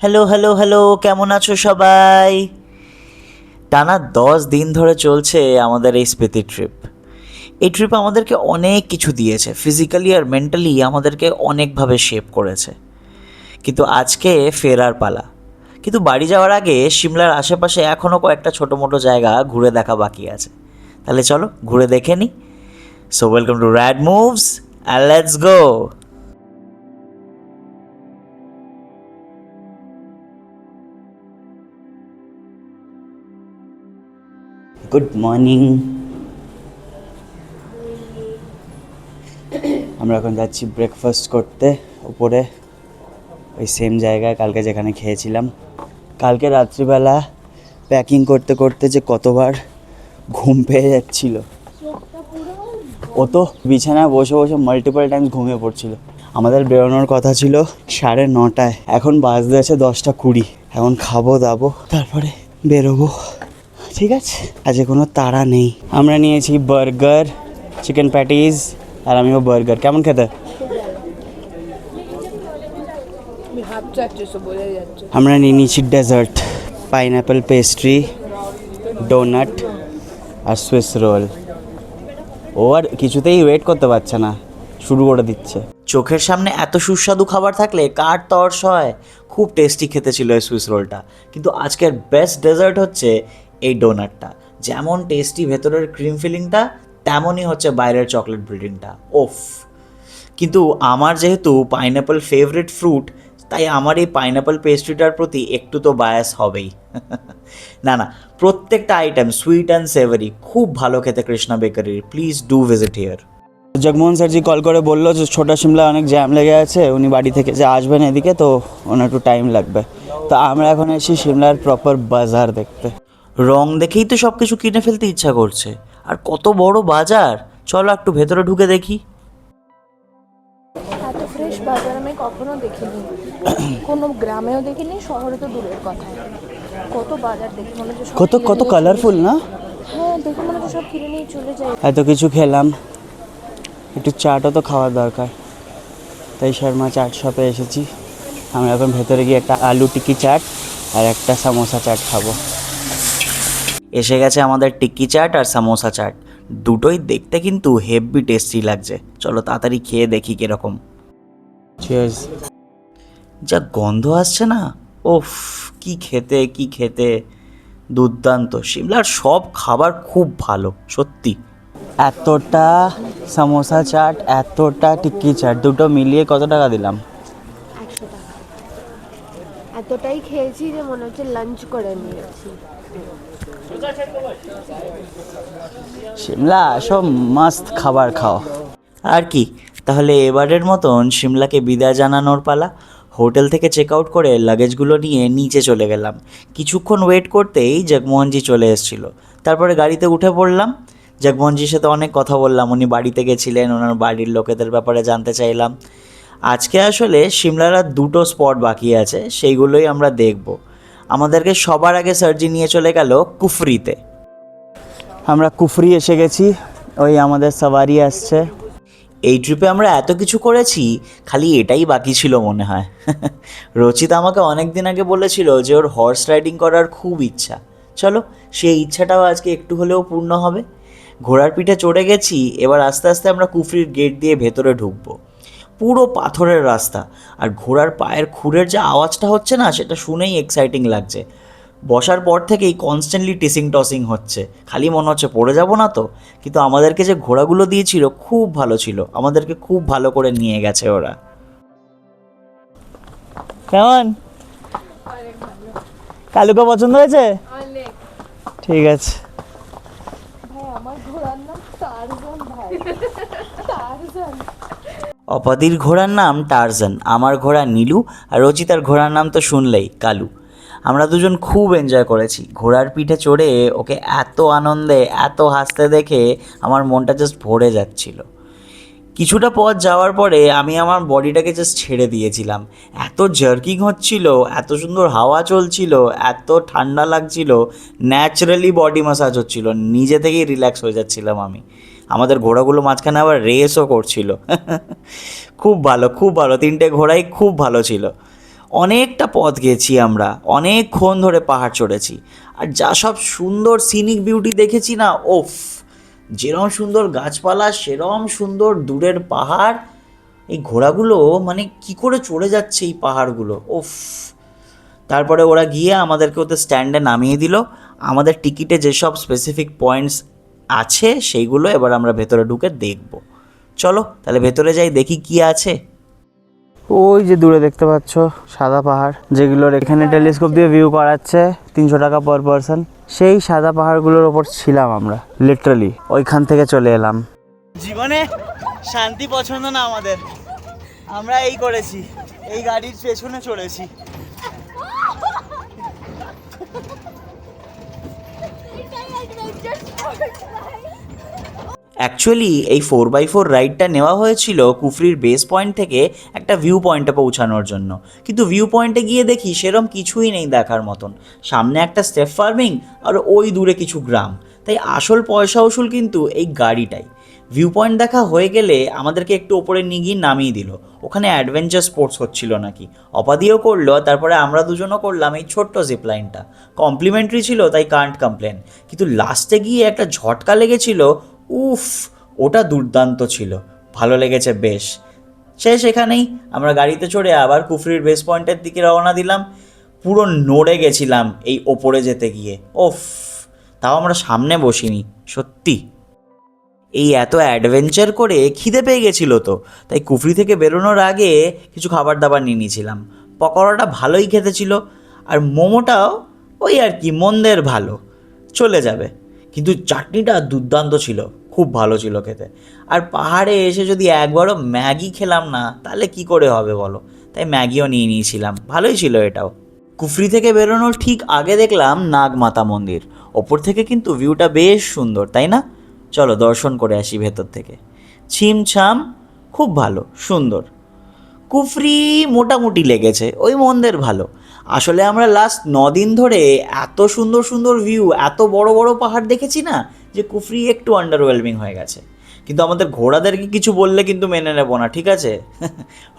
Hello hello hello, কেমন আছো সবাই? টানা 10 দিন ধরে চলছে আমাদের এই স্পিতি ট্রিপ। এই ট্রিপ আমাদেরকে অনেক কিছু দিয়েছে, ফিজিক্যালি আর মেন্টালি আমাদেরকে অনেকভাবে শেপ করেছে। কিন্তু আজকে ফেরার পালা। কিন্তু বাড়ি যাওয়ার আগে সিমলার আশেপাশে এখনও কয়েকটা ছোটো মোটো জায়গা ঘুরে দেখা বাকি আছে। তাহলে চলো ঘুরে দেখে নিই। So welcome to rad moves and let's go. Good morning. আমরা এখন যাচ্ছি ব্রেকফাস্ট করতে উপরে, ওই সেম জায়গায় কালকে যেখানে খেয়েছিলাম। কালকে রাত্রিবেলা প্যাকিং করতে করতে যে কতবার ঘুম পেয়ে যাচ্ছিল, ও তো বিছানায় বসে বসে মাল্টিপল টাইমস ঘুমিয়ে পড়ছিল। আমাদের বেরোনোর কথা ছিল 9:30, এখন বাজতে আছে 10:20। এখন খাবো দাবো তারপরে বেরোবো। ঠিক আছে, আজকে কোনো তাড়া নেই। আমরা নিয়েছি বার্গার, চিকেন প্যাটিস, আর আমিও বার্গার। কেমন খেতে? আমরা নিয়ে নিয়েছি ডেজার্ট, পাইনঅ্যাপেল পেস্ট্রি, ডোনাট আর সুইস রোল। ও আর কিছুতেই ওয়েট করতে পারছে না, শুরু করে দিচ্ছে। চোখের সামনে এত সুস্বাদু খাবার থাকলে কার তর্স হয়। খুব টেস্টি খেতে ছিল এই সুইস রোলটা। কিন্তু আজকের বেস্ট ডেজার্ট হচ্ছে এই ডোনাটটা। যেমন টেস্টি ভেতরের ক্রিম ফিলিংটা, তেমনই হচ্ছে বাইরের চকলেট ব্রিডিংটা। ওফ! কিন্তু আমার যেহেতু পাইনঅ্যাপল ফেভারিট ফ্রুট, তাই আমার এই পাইনঅ্যাপল পেস্ট্রিটার প্রতি একটু তো বায়াস হবেই। না না, প্রত্যেকটা আইটেম সুইট অ্যান্ড সেভারি, খুব ভালো খেতে কৃষ্ণা বেকারির। Please do visit here. Jagmohan স্যারজি কল করে বললো যে ছোটা শিমলা অনেক জ্যাম লেগে আছে, উনি বাড়ি থেকে যে আসবেন এদিকে, তো ওনার একটু টাইম লাগবে। তো আমরা এখন এসেছি সিমলার প্রপার বাজার দেখতে। রং দেখেই তো সব কিছু কিনে ফেলতে ইচ্ছা করছে। আর কত বড় বাজার! চলো একটু ভেতরে ঢুকে দেখি। এত ফ্রেশ বাজার আমি কখনো দেখিনি, কোনো গ্রামেও দেখিনি, শহরে তো দূরের কথা। কত বাজার দেখে মনে হচ্ছে সব কত কিনে কত নিয়ে কালারফুল না? হ্যাঁ, দেখে মনে হচ্ছে সব কিনে নিয়ে চলে যায়। এত কিছু খেলাম, একটু চাটও তো খাওয়ার দরকার, তাই শর্মা চাট শপে এসেছি। আমি এখন ভেতরে গিয়ে একটা আলু টিক্কি চাট আর একটা সামোসা চাট খাবো। এসে গেছে আমাদের টিক্কি চাট আর সামোসা চাট। দুটোই দেখতে কিন্তু হেভি টেস্টি লাগছে। চলো তাড়াতাড়ি খেয়ে দেখি কিরকম। চিয়ার্স। যা গন্ধ আসছে না, ওফ! কি খেতে কি খেতে, দুর্দান্ত। সিমলার সব খাবার খুব ভালো সত্যি। এতটা সামোসা চাট, এতটা টিক্কি চাট, দুটো মিলিয়ে কত টাকা দিলাম? 100 টাকা। এতটাই খেয়েছি যে মনে হচ্ছে লাঞ্চ করে নিয়েছি। সিমলা সব মাস্ত খাবার খাও। আর কি, তাহলে এবারের মতন সিমলাকে বিদায় জানানোর পালা। হোটেল থেকে চেক আউট করে লাগেজগুলো নিয়ে নিচে চলে গেলাম। কিছুক্ষণ ওয়েট করতেই জগমোহনজি চলে এসেছিল। তারপরে গাড়িতে উঠে পড়লাম। জগমোহনজির সাথে অনেক কথা বললাম, উনি বাড়িতে গেছিলেন, ওনার বাড়ির লোকেদের ব্যাপারে জানতে চাইলাম। আজকে আসলে সিমলার আর দুটো স্পট বাকি আছে, সেইগুলোই আমরা দেখব। আমাদেরকে সবার আগে সার্জি নিয়ে চলে গেল কুফরিতে। আমরা কুফরি এসে গেছি, ওই আমাদের সাওয়ারি আসছে। এই ট্রিপে আমরা এত কিছু করেছি, খালি এটাই বাকি ছিল মনে হয়। রচিত আমাকে অনেক দিন আগে বলেছিল যে ওর হর্স রাইডিং করার খুব ইচ্ছা। চলো সেই ইচ্ছাটাও আজকে একটু হলেও পূর্ণ হবে। ঘোড়ার পিঠে চড়ে গেছি, এবার আস্তে আস্তে আমরা কুফরির গেট দিয়ে ভেতরে ঢুকবো। পুরো পাথরের রাস্তা, আর ঘোড়ার পায়ের খুরের যে আওয়াজটা হচ্ছে না, সেটা শুনেই এক্সাইটিং লাগছে। বসার পর থেকেই কনস্ট্যান্টলি টিসিং টসিং হচ্ছে, খালি মনে হচ্ছে পড়ে যাব না তো। কিন্তু আমাদেরকে যে ঘোড়াগুলো দিয়েছিল খুব ভালো ছিল, আমাদেরকে খুব ভালো করে নিয়ে গেছে ওরা। কেমন? কালুকে পছন্দ হয়েছে? ঠিক আছে। ভাই, আমার ঘোড়ার নাম টারজান ভাই, টারজান। অপাদির ঘোড়ার নাম টারজান, আমার ঘোড়া নীলু, আর রচিতার ঘোড়ার নাম তো শুনলেই, কালু। আমরা দুজন খুব এনজয় করেছি ঘোড়ার পিঠে চড়ে। ওকে এত আনন্দে, এত হাসতে দেখে আমার মনটা জাস্ট ভরে যাচ্ছিল। কিছুটা পথ যাওয়ার পরে আমি আমার বডিটাকে জাস্ট ছেড়ে দিয়েছিলাম। এত জার্কিং হচ্ছিল, এত সুন্দর হাওয়া চলছিল, এত ঠান্ডা লাগছিল, ন্যাচারালি বডি ম্যাসাজ হচ্ছিল, নিজে থেকেই রিল্যাক্স হয়ে যাচ্ছিলাম আমি। আমাদের ঘোড়াগুলো মাঝখানে আবার রেসও করছিল। খুব ভালো খুব ভালো, তিনটে ঘোড়াই খুব ভালো ছিল। অনেকটা পথ গেছি আমরা, অনেকক্ষণ ধরে পাহাড় চড়েছি, আর যা সব সুন্দর সিনিক বিউটি দেখেছি না, ওফ! যেরম সুন্দর গাছপালা সেরম সুন্দর দূরের পাহাড়। এই ঘোড়াগুলো মানে কি করে চড়ে যাচ্ছে এই পাহাড়গুলো, ওফ! তারপরে ওরা গিয়ে আমাদেরকে ওদের স্ট্যান্ডে নামিয়ে দিল। আমাদের টিকিটে যেসব স্পেসিফিক পয়েন্টস আছে সেইগুলো এবার আমরা ভেতরে ঢুকে দেখব। চলো তাহলে ভেতরে যাই, দেখি কি আছে। ওই যে দূরে দেখতে পাচ্ছ সাদা পাহাড়, যেগুলোর এখানে টেলিস্কোপ দিয়ে ভিউ করাচ্ছে 300 টাকা পার পারসন। সেই সাদা পাহাড়গুলোর ওপর ছিলাম আমরা, লিটারালি ওইখান থেকে চলে এলাম। জীবনে শান্তি পছন্দ না আমাদের, আমরা এই করেছি, এই গাড়ির পেছনে চড়েছি। অ্যাকচুয়ালি এই 4x4 রাইডটা নেওয়া হয়েছিল কুফরির বেস পয়েন্ট থেকে একটা ভিউ পয়েন্টে পৌঁছানোর জন্য, কিন্তু ভিউ পয়েন্টে গিয়ে দেখি সেরম কিছুই নেই দেখার মতন। সামনে একটা স্টেপ ফার্মিং আর ওই দূরে কিছু গ্রাম, তাই আসল পয়সা উসুল কিন্তু এই গাড়িটাই। ভিউ পয়েন্ট দেখা হয়ে গেলে আমাদেরকে একটু ওপরে নিয়ে গিয়ে নামিয়ে দিল। ওখানে অ্যাডভেঞ্চার স্পোর্টস হচ্ছিল নাকি, অপাদিও করলো, তারপরে আমরা দুজনও করলাম এই ছোট্ট জিপলাইনটা। কমপ্লিমেন্টারি ছিল তাই কান্ট কমপ্লেন, কিন্তু লাস্টে গিয়ে একটা ঝটকা লেগেছিল, উফ! ওটা দুর্দান্ত ছিল, ভালো লেগেছে বেশ। সেখানেই আমরা গাড়িতে চড়ে আবার কুফরির বেস পয়েন্টের দিকে রওনা দিলাম। পুরো নড়ে গেছিলাম এই ওপরে যেতে গিয়ে, ওফ! তাও আমরা সামনে বসিনি, সত্যি। এই এত অ্যাডভেঞ্চার করে খিদে পেয়ে গেছিল তো, তাই কুফরি থেকে বেরোনোর আগে কিছু খাবার দাবার নিয়ে নিয়েছিলাম। পকোড়াটা ভালোই খেতে ছিল, আর মোমোটাও ওই আর কি মন্দের ভালো, চলে যাবে, কিন্তু চাটনিটা দুর্দান্ত ছিল, খুব ভালো ছিল খেতে। আর পাহাড়ে এসে যদি একবারও ম্যাগি খেলাম না তাহলে কি করে হবে বলো, তাই ম্যাগিও নিয়ে নিয়েছিলাম, ভালোই ছিল এটাও। কুফরি থেকে বেরোনোর ঠিক আগে দেখলাম নাগমাতা মন্দির, ওপর থেকে কিন্তু ভিউটা বেশ সুন্দর, তাই না? চলো দর্শন করে আসি ভেতর থেকে। ছিমছাম, খুব ভালো, সুন্দর। কুফরি মোটামুটি লেগেছে, ওই মন্দির ভালো। আসলে আমরা লাস্ট 9 দিন ধরে এত সুন্দর সুন্দর ভিউ, এত বড় বড় পাহাড় দেখেছি না, যে কুফরি একটু আন্ডারওয়েলমিং হয়ে গেছে। কিন্তু আমাদের ঘোড়াদেরকে কিছু বললে কিন্তু মেনে নেবো না, ঠিক আছে?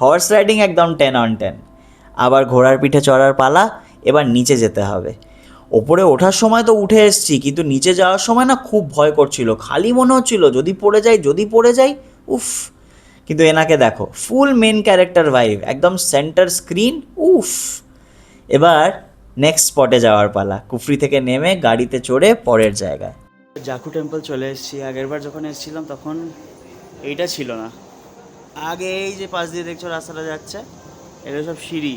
হর্স রাইডিং একদম 10 on 10। আবার ঘোড়ার পিঠে চড়ার পালা, এবার নিচে যেতে হবে। ওপরে ওঠার সময় তো উঠে এসেছি, কিন্তু নিচে যাওয়ার সময় না খুব ভয় করছিল, খালি মনে হচ্ছিল যদি পড়ে যাই, যদি পড়ে যাই, উফ! কিন্তু এনাকে দেখো, ফুল মেন ক্যারেক্টার ভাইব, একদম সেন্টার স্ক্রিন, উফ! এবার নেক্সট স্পটে যাওয়ার পালা, কুফরি থেকে নেমে গাড়িতে চড়ে পরের জায়গায়। জাখু টেম্পল চলে এসেছি। আগেরবার যখন এসেছিলাম তখন এইটা ছিল না, আগে এই যে পাশ দিয়ে দেখছো রাস্তাটা যাচ্ছে, এটা সব সিঁড়ি,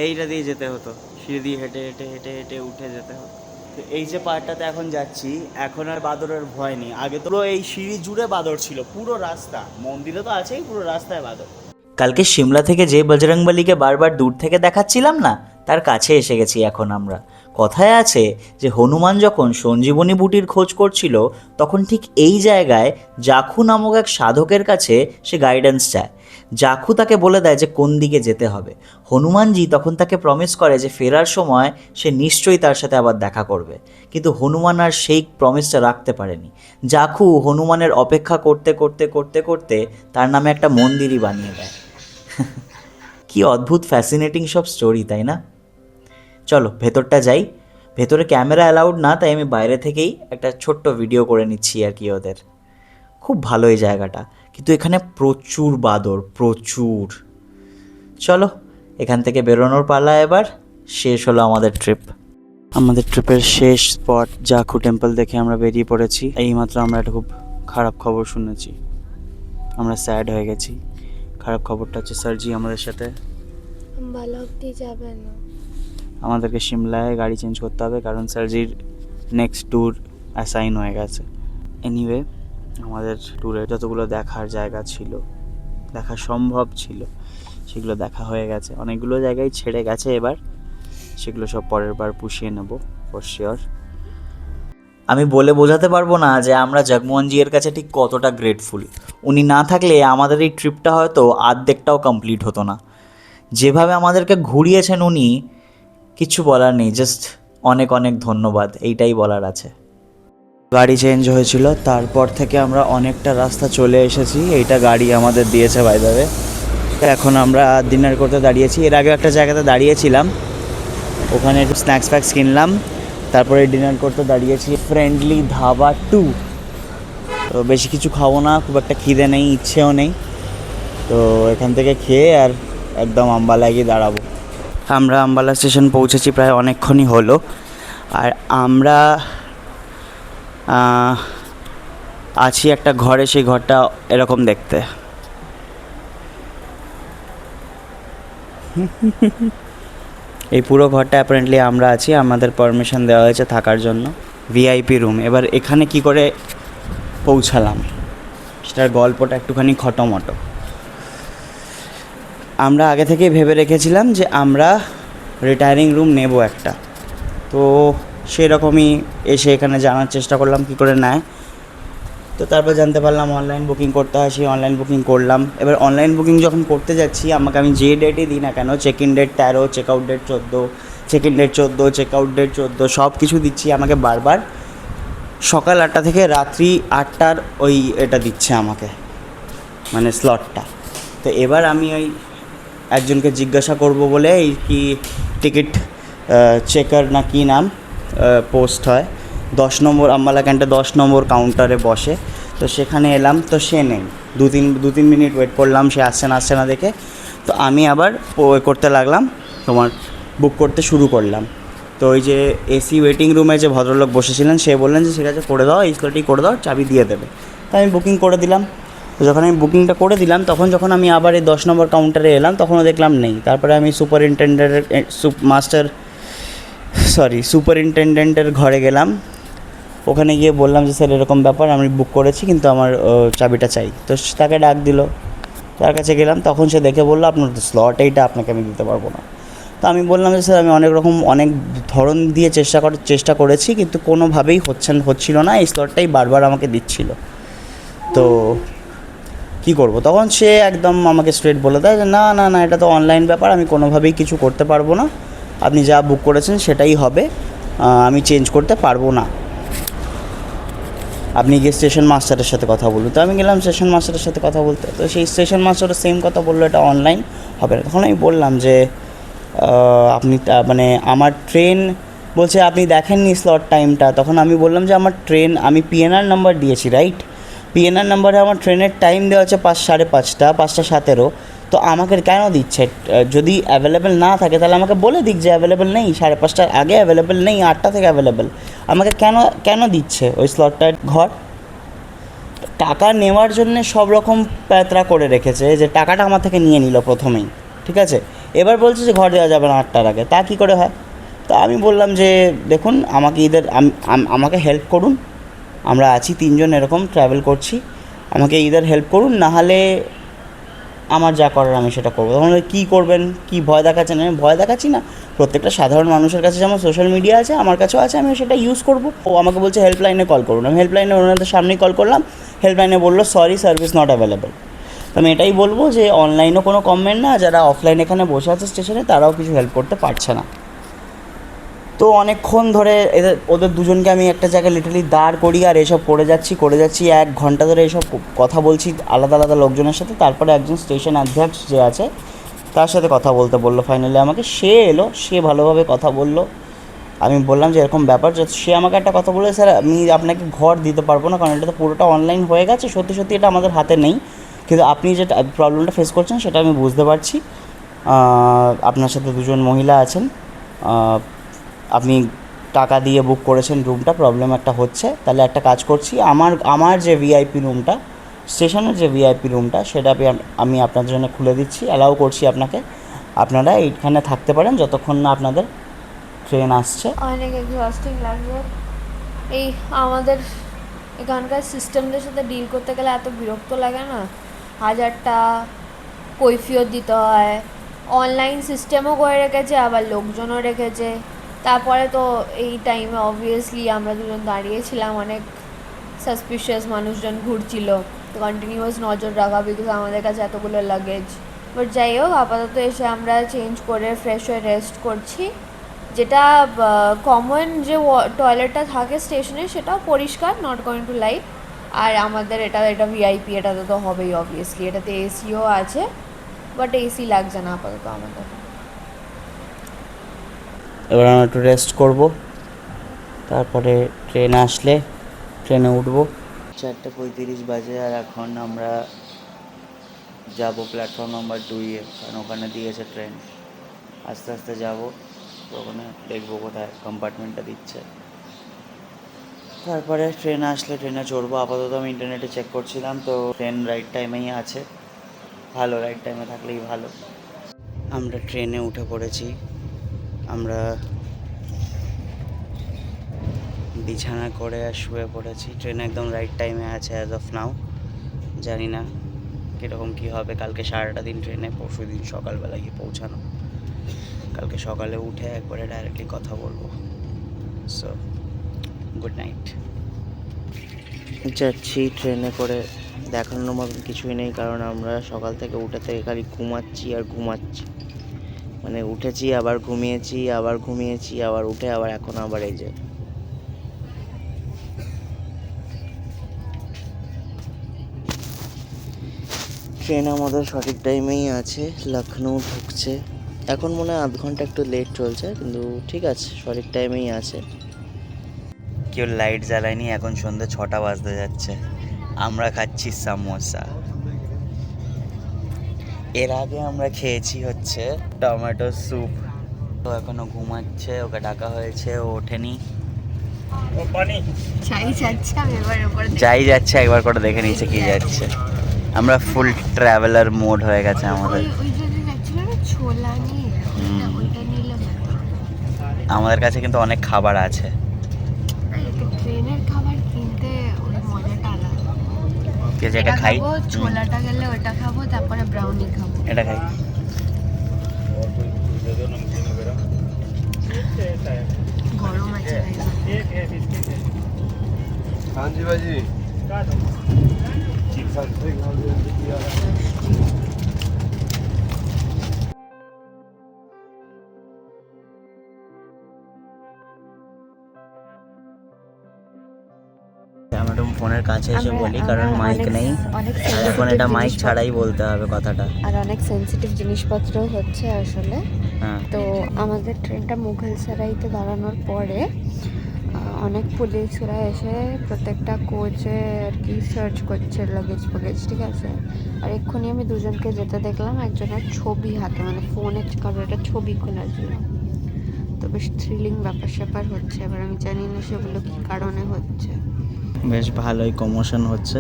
এইটা দিয়ে যেতে হতো, সিঁড়ি দিয়ে হেঁটে হেঁটে হেঁটে হেঁটে উঠে যেতে হতো। তো এই যে পাহাড়টাতে এখন যাচ্ছি, এখন আর বাদরের ভয় নেই। আগে তো এই সিঁড়ি জুড়ে বাদর ছিল, পুরো রাস্তা, মন্দিরে তো আছেই, পুরো রাস্তায় বাদর। কালকে সিমলা থেকে যে বজরংবলীকে বারবার দূর থেকে দেখাচ্ছিলাম না, তার কাছে এসে গেছি এখন আমরা। কথায় আছে যে হনুমান যখন সঞ্জীবনী বুটির খোঁজ করছিল, তখন ঠিক এই জায়গায় জাখু নামক এক সাধকের কাছে সে গাইডেন্স চায়। জাখু তাকে বলে দেয় যে কোন দিকে যেতে হবে। হনুমানজি তখন তাকে প্রমিস করে যে ফেরার সময় সে নিশ্চয়ই তার সাথে আবার দেখা করবে, কিন্তু হনুমান আর সেই প্রমিসটা রাখতে পারেনি। জাখু হনুমানের অপেক্ষা করতে করতে করতে করতে তার নামে একটা মন্দিরই বানিয়ে দেয়। কি অদ্ভুত ফ্যাসিনেটিং সব স্টোরি, তাই না? চলো ভেতরটা যাই। ভেতরে ক্যামেরা অ্যালাউড না, তাই আমি বাইরে থেকেই একটা ছোট্ট ভিডিও করে নিচ্ছি আর কি ওদের। খুব ভালো এই জায়গাটা, কিন্তু এখানে প্রচুর বাদর, প্রচুর। চলো এখান থেকে বেরোনোর পালা, এবার শেষ হলো আমাদের ট্রিপ। আমাদের ট্রিপের শেষ স্পট জাখু টেম্পল দেখে আমরা বেরিয়ে পড়েছি। এইমাত্র আমরা একটা খুব খারাপ খবর শুনেছি, আমরা স্যাড হয়ে গেছি। খারাপ খবরটা হচ্ছে স্যারজি আমাদের সাথে ভালো অব্দি যাবে না, আমাদেরকে সিমলায় গাড়ি চেঞ্জ করতে হবে, কারণ স্যারজির নেক্সট ট্যুর অ্যাসাইন হয়ে গেছে। এনিওয়ে, আমাদের ট্যুরে যতগুলো দেখার জায়গা ছিল, দেখা সম্ভব ছিল, সেগুলো দেখা হয়ে গেছে। অনেকগুলো জায়গায় ছেড়ে গেছে, এবার সেগুলো সব পরের বার পুষিয়ে নেব ফর শিওর। আমি বলে বোঝাতে পারবো না যে আমরা জগমোহনজির কাছে ঠিক কতটা গ্রেটফুল। উনি না থাকলে আমাদের এই ট্রিপটা হয়তো আর্ধেকটাও কমপ্লিট হতো না। যেভাবে আমাদেরকে ঘুরিয়েছেন উনি, কিছু বলার নেই, জাস্ট অনেক অনেক ধন্যবাদ, এইটাই বলার আছে। গাড়ি চেঞ্জ হয়েছিল, তারপর থেকে আমরা অনেকটা রাস্তা চলে এসেছি। এইটা গাড়ি আমাদের দিয়েছে বাই দ্য ওয়ে। এখন আমরা ডিনার করতে দাঁড়িয়েছি। এর আগে একটা জায়গাতে দাঁড়িয়েছিলাম, ওখানে একটু স্ন্যাক্স ফ্যাক্স কিনলাম, তারপরে ডিনার করতে দাঁড়িয়েছি ফ্রেন্ডলি ধাবা 2। তো বেশি কিছু খাবো না, খুব একটা খিদে নেই, ইচ্ছেও নেই। তো এখান থেকে খেয়ে আর একদম আম্বালায় গিয়ে দাঁড়াবো। আমরা আম্বালা স্টেশন পৌঁছেছি প্রায় অনেকক্ষণই হলো। আর আমরা আছি একটা ঘরে, সেই ঘরটা এরকম দেখতে। এই পুরো ঘরটা অ্যাপারেন্টলি আমরা আছি, আমাদের পারমিশন দেওয়া হয়েছে থাকার জন্য, ভিআইপি রুম। এবার এখানে কি করে পৌঁছালাম সেটার গল্পটা একটুখানি খটোমটো। আমরা আগে থেকেই ভেবে রেখেছিলাম যে আমরা রিটায়ারিং রুম নেব একটা। তো সেরকমই এসে এখানে জানার চেষ্টা করলাম কী করে নেয়। তো তারপর জানতে পারলাম অনলাইন বুকিং করতে হয়, সেই অনলাইন বুকিং করলাম। এবার অনলাইন বুকিং যখন করতে যাচ্ছি, আমাকে আমি যে ডেটই দিই না কেন, check in date 13, check out date 14, check in date 14, check out date 14, সব কিছু দিচ্ছি আমাকে বারবার। সকাল 8টা থেকে রাত্রি 8টার ওই এটা দিচ্ছে আমাকে, মানে স্লটটা। তো এবার আমি ওই একজনকে জিজ্ঞাসা করব বলে, এই কি টিকিট চেকার না কি নাম পোস্ট হয় 10 নম্বর আম্বালা ক্যান্টে 10 নম্বর কাউন্টারে বসে। তো সেখানে এলাম, তো সে নেই। দু তিন মিনিট ওয়েট করলাম, সে আসছে না দেখে। তো আমি আবার করতে লাগলাম, তোমার বুক করতে শুরু করলাম। তো ওই যে এসি ওয়েটিং রুমে যে ভদ্রলোক বসেছিলেন, সে বললেন যে ঠিক আছে করে দাও, এই স্লটই করে দাও, চাবি দিয়ে দেবে। তো আমি বুকিং করে দিলাম। তো যখন আমি বুকিংটা করে দিলাম, তখন যখন আমি আবার এই 10 নম্বর কাউন্টারে এলাম, তখনও দেখলাম নেই। তারপরে আমি সুপারিনটেন্ডেন্টের ঘরে গেলাম। ওখানে গিয়ে বললাম যে স্যার এরকম ব্যাপার, আমি বুক করেছি কিন্তু আমার চাবিটা চাই। তো তাকে ডাক দিল, তার কাছে গেলাম, তখন সে দেখে বললো আপনার তো স্লট এইটা, আপনাকে আমি দিতে পারবো না। তো আমি বললাম যে স্যার আমি অনেক ধরন দিয়ে চেষ্টা করেছি, কিন্তু কোনোভাবেই হচ্ছিল না, এই স্লটটাই বারবার আমাকে দিচ্ছিল। তো কী করবো? তখন সে একদম আমাকে স্ট্রেট বলে দেয় যে না না না, এটা তো অনলাইন ব্যাপার, আমি কোনোভাবেই কিছু করতে পারবো না, আপনি যা বুক করেছেন সেটাই হবে, আমি চেঞ্জ করতে পারবো না, আপনি গিয়ে স্টেশন মাস্টারের সাথে কথা বলুন। তো আমি গেলাম স্টেশন মাস্টারের সাথে কথা বলতে। তো সেই স্টেশন মাস্টারও সেম কথা বললো, এটা অনলাইন হবে না। তখন আমি বললাম যে আপনি মানে আমার ট্রেন, বলছে আপনি দেখেননি স্লট টাইমটা। তখন আমি বললাম যে আমার ট্রেন, আমি পিএনআর নাম্বার দিয়েছি, রাইট? পিএনআর নাম্বারে আমার ট্রেনের টাইম দেওয়া হচ্ছে 5:30, 5:17। তো আমাকে কেন দিচ্ছে? যদি অ্যাভেলেবেল না থাকে তাহলে আমাকে বলে দিক যে অ্যাভেলেবেল নেই, 5:30টার আগে অ্যাভেলেবেল নেই, 8টা থেকে অ্যাভেলেবেল। আমাকে কেন দিচ্ছে ওই স্লটটার ঘর? টাকা নেওয়ার জন্য সব রকম প্যাতরা করে রেখেছে, যে টাকাটা আমার থেকে নিয়ে নিল প্রথমেই, ঠিক আছে, এবার বলছে যে ঘর দেওয়া যাবে না 8টার আগে। তা কী করে হয়? তো আমি বললাম যে দেখুন, আমাকে হেল্প করুন, আমরা আছি 3 জন এরকম ট্রাভেল করছি, আমাকে ইদার হেল্প করুন, নাহলে আমার যা করার আমি সেটা করবো। তখন কী করবেন, কী ভয় দেখাচ্ছেন? আমি ভয় দেখাচ্ছি না, প্রত্যেকটা সাধারণ মানুষের কাছে যেমন সোশ্যাল মিডিয়া আছে, আমার কাছেও আছে, আমি সেটা ইউজ করবো। ও আমাকে বলছে হেল্পলাইনে কল করুন। আমি হেল্পলাইনে ওনাদের সামনেই কল করলাম, হেল্পলাইনে বললো সরি, সার্ভিস নট অ্যাভেলেবেল। তো আমি এটাই বলবো যে অনলাইনও কোনো কমেন্ট না, যারা অফলাইন এখানে বসে আছে স্টেশনে, তারাও কিছু হেল্প করতে পারছে না। তো অনেকক্ষণ ধরে ওদের দুজনকে আমি একটা জায়গায় লিটারালি দাঁড় করিয়ে আর এসব করে যাচ্ছি 1 ঘন্টা ধরে এসব কথা বলছি আলাদা আলাদা লোকজনের সাথে। তারপরে একজন স্টেশন অধ্যক্ষ যে আছে তার সাথে কথা বলতে বললো ফাইনালি আমাকে। সে এলো, সে ভালোভাবে কথা বললো। আমি বললাম যে এরকম ব্যাপার, সে আমাকে একটা কথা বলে, স্যার আমি আপনাকে ঘর দিতে পারবো না, কারণ এটা তো পুরোটা অনলাইন হয়ে গেছে, সত্যি সত্যি এটা আমাদের হাতে নেই, কিন্তু আপনি যে প্রবলেমটা ফেস করছেন সেটা আমি বুঝতে পারছি। আপনার সাথে 2জন মহিলা আছেন, আপনি টাকা দিয়ে বুক করেছেন রুমটা, প্রবলেম একটা হচ্ছে। তাহলে একটা কাজ করছি, আমার যে ভিআইপি রুমটা, স্টেশনের যে ভিআইপি রুমটা, সেটা আমি আপনাদের জন্য খুলে দিচ্ছি, অ্যালাউ করছি আপনাকে, আপনারা এইখানে থাকতে পারেন যতক্ষণ না আপনাদের ট্রেন আসছে। অনেক এক্সস্টিং লাগবে। এই আমাদের এখানকার সিস্টেমদের সাথে ডিল করতে গেলে এত বিরক্ত লাগে না, 1000টা কৈফিয়ত দিতে হয়। অনলাইন সিস্টেমও করে রেখেছে, আবার লোকজনও রেখেছে। তারপরে তো এই টাইমে অবভিয়াসলি আমরা 2জন দাঁড়িয়েছিলাম, অনেক সাসপিশিয়াস মানুষজন ঘুরছিল, তো কন্টিনিউয়াস নজর রাখা, বিকজ আমাদের কাছে এতগুলো লাগেজ। বাট যাই হোক, আপাতত এসে আমরা চেঞ্জ করে ফ্রেশ হয়ে রেস্ট করছি। যেটা কমন যে টয়লেটটা থাকে স্টেশনে, সেটাও পরিষ্কার, নট গোয়িং টু লাই। আর আমাদের এটা ভিআইপি, এটাতে তো হবেই অবভিয়াসলি, এটাতে এসিও আছে। বাট এসি লাগছে না আপাতত আমাদের। এবার আমরা একটু রেস্ট করব, তারপরে ট্রেন আসলে ট্রেনে উঠবো। 4:35 বাজে আর এখন আমরা যাব প্ল্যাটফর্ম নাম্বার 2-এ, কারণ ওখানে দিয়েছে ট্রেন। আস্তে আস্তে যাব, তো ওখানে দেখবো কোথায় কম্পার্টমেন্টটা দিচ্ছে, তারপরে ট্রেন আসলে ট্রেনে চড়বো। আপাতত আমি ইন্টারনেটে চেক করছিলাম, তো ট্রেন রাইট টাইমেই আছে, ভালো, রাইট টাইমে থাকলেই ভালো। আমরা ট্রেনে উঠে পড়েছি, আমরা বিছানা করে আর শুয়ে পড়েছি। ট্রেন একদম রাইট টাইমে আছে অ্যাজ অফ নাও। জানি না কীরকম কী হবে, কালকে সারাটা দিন ট্রেনে, পরশু দিন সকালবেলা গিয়ে পৌঁছানো। কালকে সকালে উঠে একবারে ডাইরেক্টলি কথা বলবো। So good night. যাচ্ছি ট্রেনে করে, দেখানোর মতন কিছুই নেই, কারণ আমরা সকাল থেকে উঠে থেকে খালি ঘুমাচ্ছি আর ঘুমাচ্ছি। মানে উঠেছি, আবার ঘুমিয়েছি, আবার ঘুমিয়েছি, আবার উঠে আবার এখন আবার এই যে। ট্রেন আমাদের সঠিক টাইমেই আছে, লখনৌ ঢুকছে। এখন মনে হয় আধ ঘন্টা একটু লেট চলছে, কিন্তু ঠিক আছে, সঠিক টাইমেই আছে। কেউ লাইট জ্বালায়নি, এখন সন্ধ্যে 6টা বাজতে যাচ্ছে। আমরা খাচ্ছি সামোসা। এর আগে আমরা খেয়েছি হচ্ছে টমেটো স্যুপ। তো এখনো ঘুমাচ্ছে, ওকে ডাকা হয়েছে, ও ওঠেনি। যাই যাচ্ছে একবার করে দেখে নিচ্ছে কি যাচ্ছে। আমরা ফুল ট্রাভেলার মোড হয়ে গেছে আমাদের। আমাদের কাছে কিন্তু অনেক খাবার আছে। ট্রেনের খাবার কিনতে ওই মজাটা আলাদা। যেটা খাই, ছোলাটা গেলে ওটা খাবো, তারপরে ব্রাউনি খাবো। এটা খাই। গরম আছে हाँ जी আমি একদম ফোনের কাছে এসে বলি, কারণ মাইক নেই, এখন এটা মাইক ছাড়াই বলতে হবে কথাটা। আর অনেক সেন্সিটিভ জিনিসপত্র হচ্ছে আসলে। হ্যাঁ, তো আমাদের ট্রেনটা মুঘলসরাইতে দাঁড়ানোর পরে অনেক পুলিশরা এসে প্রত্যেকটা কোচে আর কি সার্চ করছে লাগেজ ফগেজ, ঠিক আছে। আর এক্ষুনি আমি দুজনকে যেতে দেখলাম, একজনের ছবি হাতে, মানে ফোনের কারোর একটা ছবি খোলার জন্য। তো বেশ থ্রিলিং ব্যাপার স্যাপার হচ্ছে। এবার আমি জানি না সেগুলো কী কারণে হচ্ছে। বেশ ভালোই কমোশন হচ্ছে।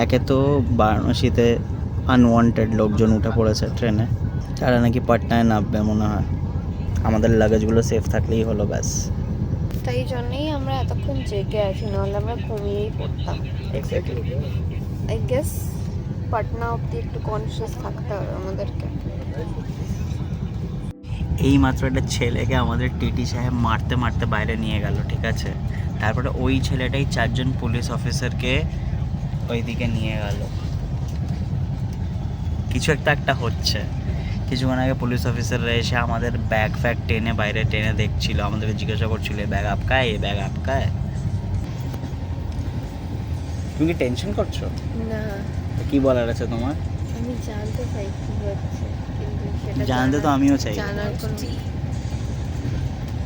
একে তো বারাণসীতে আনওয়ান্টেড লোকজন উঠে পড়েছে ট্রেনে, তারা নাকি পাটনায় নামবে মনে হয়। আমাদের লাগেজগুলো সেফ থাকলেই হলো, ব্যাস। তাই জন্যই আমরা এতক্ষণ জেগে আছি, নাহলে আমরা ঘুমিয়েই পড়তাম। আই গেস পাটনা অব্দি একটু কনসিয়াস থাকতে হবে আমাদেরকে। এই মাত্র একটা ছেলেকে আমাদের টিটি সাহেব মারতে মারতে বাইরে নিয়ে গেল, ঠিক আছে। তারপরে ওই ছেলেটাই 4জন পুলিশ অফিসারকে ওইদিকে নিয়ে গেল। কিছু একটা হচ্ছে। কিছুক্ষণ আগে পুলিশ অফিসাররা এসে আমাদের ব্যাগ ফ্যাগ টেনে বাইরে টেনে দেখছিল, আমাদেরকে জিজ্ঞাসা করছিল ব্যাগ আপকায়, এ ব্যাগ আপকায়। তুমি কি টেনশন করছো? না, কি বলার আছে তোমার? আমি জানতে চাই কি হচ্ছে, কিন্তু সেটা জানতে তো আমিও চাই। জানার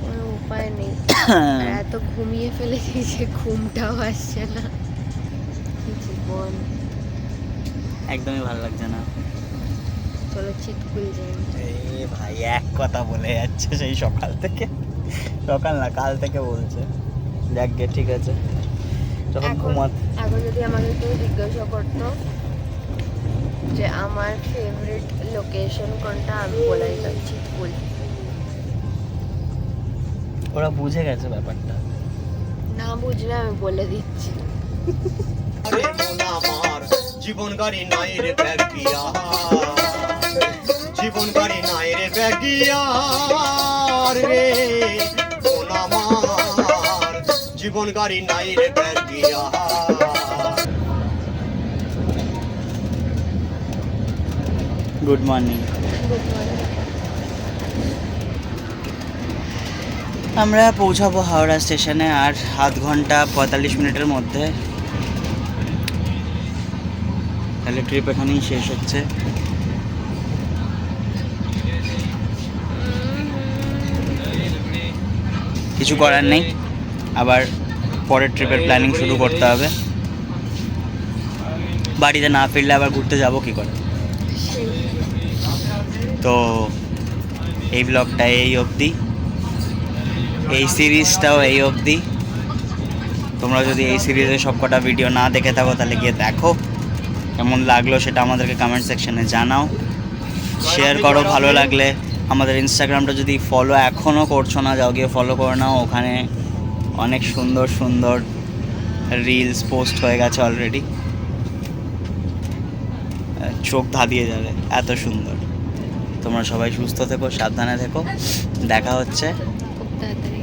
কোনো উপায় নেই। আর এত ঘুমিয়ে ফেলেছি যে ঘুমটাও আসছে না। কি জীবন, একদমই ভালো লাগছে না। চলো চিৎকুল যাই। এ ভাই এক কথা বলে যাচ্ছে সেই সকাল থেকে, সকাল না কাল থেকে বলছে। দেখ গে, ঠিক আছে, যখন ঘুমাত। এখন যদি আমাকে কেউ জিজ্ঞাসা করতো যে আমার ফেভারিট লোকেশন কোনটা, আমি বলে দিতাম চিৎকুল। ওরা বুঝে গেছে ব্যাপারটা। না বুঝলে আমি বলে দিচ্ছি। জীবন গাড়ি নাই রে ব্যাগিয়া, জীবন গাড়ি নাই রে ব্যাগিয়া রে মন আমার, জীবন গাড়ি নাই রে ব্যাগিয়া। Good morning. আমরা পৌঁছাবো হাওড়া স্টেশনে আর আধ ঘন্টা 45 মিনিটের মধ্যে। তাহলে ট্রিপ এখানেই শেষ হচ্ছে। কিছু করার নেই, আবার পরের ট্রিপের প্ল্যানিং শুরু করতে হবে। বাড়িতে না ফিরলে আবার ঘুরতে যাব কী করে? তো এই ব্লগটা এই অবধি, এই সিরিজটাও এই অবধি। তোমরা যদি এই সিরিজের সবকটা ভিডিও না দেখে থাকো তাহলে গিয়ে দেখো, কেমন লাগলো সেটা আমাদেরকে কমেন্ট সেকশনে জানাও, শেয়ার করো ভালো লাগলে। আমাদের ইনস্টাগ্রামটা যদি ফলো এখনও করছো না, যাও গিয়ে ফলো করে নাও, ওখানে অনেক সুন্দর সুন্দর রিলস পোস্ট হয়ে গেছে অলরেডি, চোখ ধাঁধিয়ে যাবে, এত সুন্দর। তোমরা সবাই সুস্থ থেকো, সাবধানে থেকো, দেখা হচ্ছে খুব তাড়াতাড়ি।